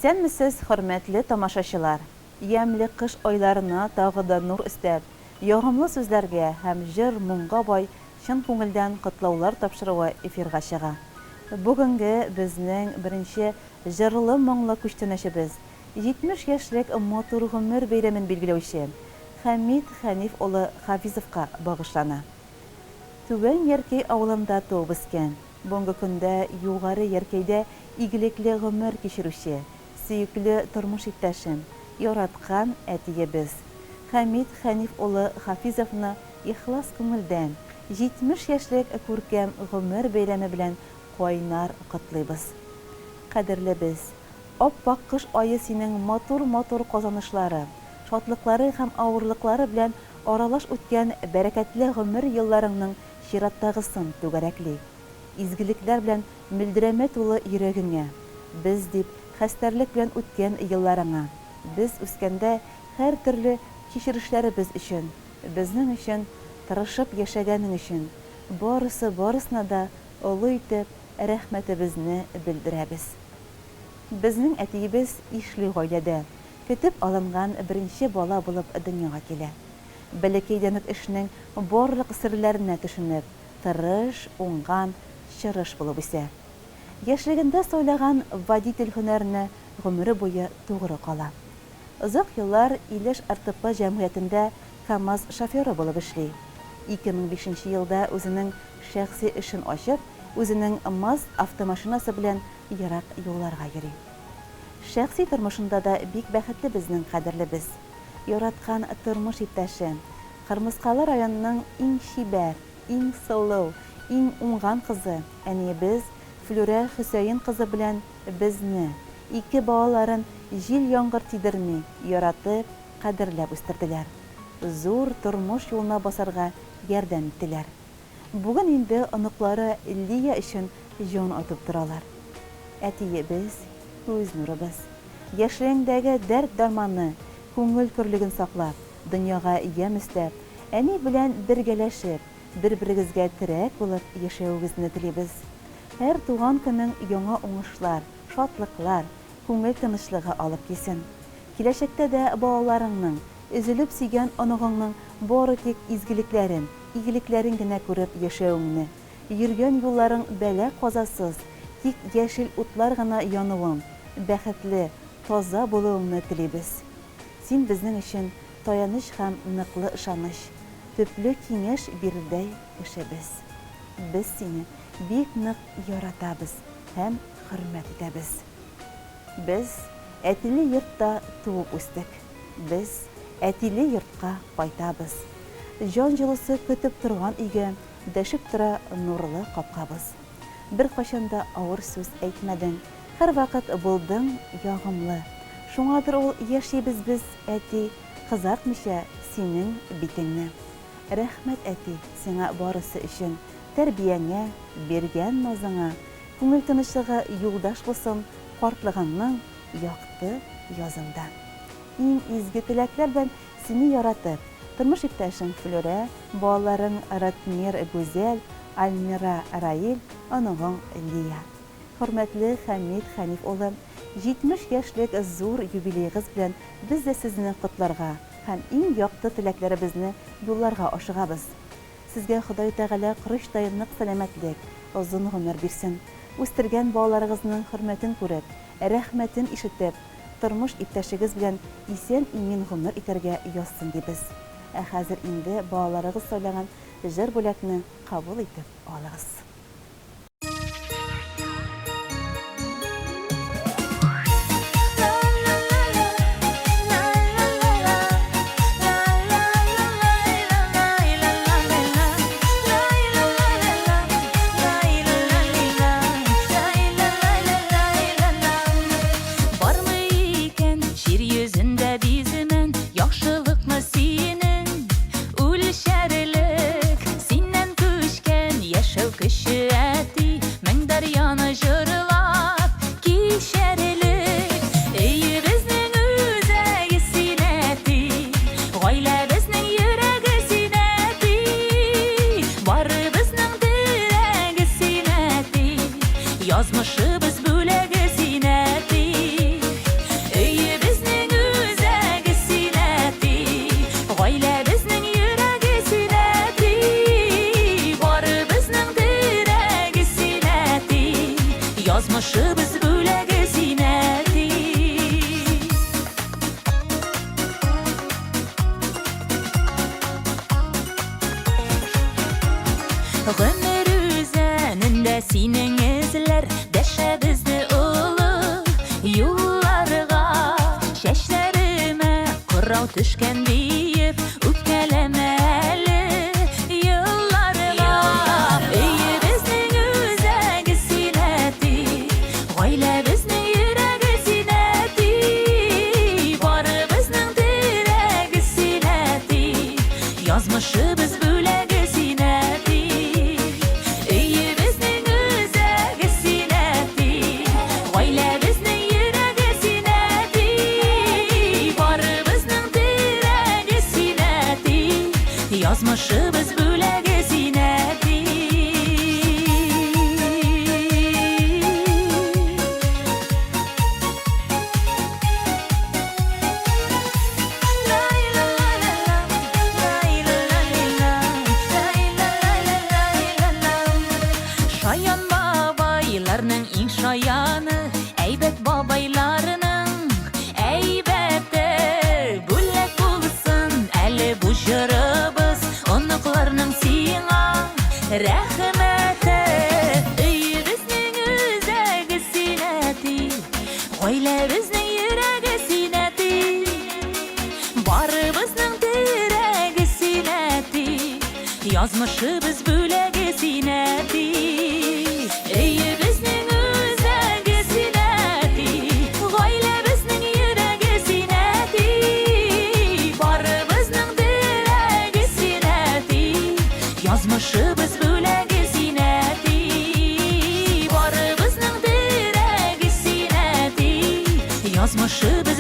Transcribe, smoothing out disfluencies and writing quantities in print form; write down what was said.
Исәнмесез, хөрмәтле тамашачылар. Ямьле кыш айларына тагы да нур өстәп, ягымлы сүзләргә һәм җыр моңга бай чын күңелдән котлаулар тапшыруы эфирга чыга. Бүгенге безнең беренче җырлы моңлы күчтәнәшебез 70 яшьлек матур гомер бәйрәмен билгеләүче Хәмит Хәниф улы Хафизовка багышлана. Түбән Яркәй авылында туып үскән. Бүгенге көндә югары Яркәйдә игелекле гомер кичерүче, сөекле тормыш иптәшем, яраткан әтиебез Хәмит Хәниф улы Хафизовны ихлас күңелдән 70 яшьлек күркәм гомер бәйрәме белән кайнар котлыйбыз. Кадерле без, аппак кыш айы синең матур казанышлары, шатлыклары һәм авырлыклары белән аралаш үткән бәрәкәтле гомер елларыңның чираттагысын түгәрәкли. Изгелекләр белән мөлдерәмә тулы йөрәгеңә, без дип хәстәрлек белән үткән елларыңа, без үскәндә һәр төрле кичерешләребез өчен, безнең өчен тырышып яшәгәнең өчен, барысына да олы итеп рәхмәтебезне белдерәбез. Безнең әтиебез ишле гаиләдә көтеп алынган беренче бала булып дөньяга килә. Бәләкәйдән үк эшнең барлык серләренә төшенеп, тырыш, уңган, чырыш булып үсә. Яшьлегендә сайлаган водитель һөнәренә гомере буе тугры кала. Озак еллар Илеш РТП җәмгыятендә КАМАЗ шоферы булып эшли. 2005 елда үзенең шәхси эшен ачып, үзенең МАЗ автомашинасы белән ерак юлларга йөри. Шәхси тормышында да бик бәхетле безнең кадерлебез. Яраткан тормыш иптәше, Кырмыскалы районының иң чибәр, иң сылу, иң уңган кызы, әниебез Флүрә Хөсәен кызы белән безне, ике балаларын җил яңгыр тидерми, яратып, кадерләп үстерделәр. Зур тормыш юлына басарга ярдәм иттеләр. Бүген инде оныклары Лия өчен җан атып торалар. Әтиебез, күз нурыбыз, яшьлегендәге дәрт дарманы, күңел көрлеген саклап, дөньяга ям өстәп, әни белән бергәләшеп, бер-берегезгә терәк булып яшәүегезне телибез. Һәр туган көнең яңа уңышлар, шатлыклар, күңел тынычлыгы алып килсен. Киләчәктә дә балаларыңның, өзелеп сөйгән оныгыңның бары тик изгелекләрен, игелекләрен генә күреп яшәүеңне, йөргән юлларың бәлә казасыз, тик яшел утлар гына януың, бәхетле, таза булуыңны телибез. Син безнең өчен таяныч һәм ныклы ышаныч, төпле киңәш бирүдәй кешебез. Без сине бик нык яратабыз һәм хөрмәт итәбез. Без әтиле йортта туып үстек. Без әтиле йортка кайтабыз. Җан җылысы көтеп торган өйгә дәшеп тора нурлы капкабыз. Бер кашанда авыр сүз әйтмәдең, һәр вакыт булдың ягымлы. Шуңадыр ул яшибез без, әти, кызартмыйча синең битеңне. Рәхмәт, әти, сиңа барысы өчен, тәрбияңә, биргән назыңа, күңел тынычлыгы юлдаш булсын картлыгыңның якты язында. Иң изге теләкләр белән сине яратып, тормыш иптәшең Флүрә, балаларың Ратмир Гүзәл, Альмира Раил, оныгың Лия. Хөрмәтле Хәмит Хәниф улы, 70 яшьлек зур юбилейгыз белән без дә сезне котларга һәм иң якты теләкләребезне юлларга ашыгабыз. Сезгә Ходай Тәгалә кырыштай нык сәламәтлек, озын гомер бирсен. Үстергән балаларыгызның хөрмәтен күреп, рәхмәтен ишетеп, тормыш иптәшегез белән исән-имин гомер итәргә язсын дибез. Ә хәзер инде балаларыгыз сайлаган җыр бүләкне кабул итеп алыгыз. Язмышыбыз бүләге зинәти, Yazmışыбыз бүләге зиннәти. Гомер үзәнендә синең эзләр дәшәбезне олы юлларга. Чәчләремә кырау төшкән диеп үпкәләмә әле елларга. Өебезнең үзәге синнәти, гаиләбезнең йөрәге синнәти, барыбызның терәге синнәти, язмышыбыз бүләге синнәти. Өебезнең үзәге синнәти, гаиләбезнең йөрәге синнәти, барыбызның терәге синнәти, язмышыбыз бүләге синнәти. Шаян бабайларның иң шаяны, әйбәт бабайларының әйбәте. Бүләк булсын әле бу җырыбыз, оныкларның сиңа рәхмәте. Өебезнең үзәге синнәти, гаиләбезнең йөрәге синнәти, барыбызның терәге синнәти, язмышыбыз бүләге синнәти. Өебезнең үзәге синнәти, гаиләбезнең йөрәге синнәти, барыбызның терәге синнәти, язмышыбыз бүләге синнәти, барыбызның терәге синнәти, язмышыбыз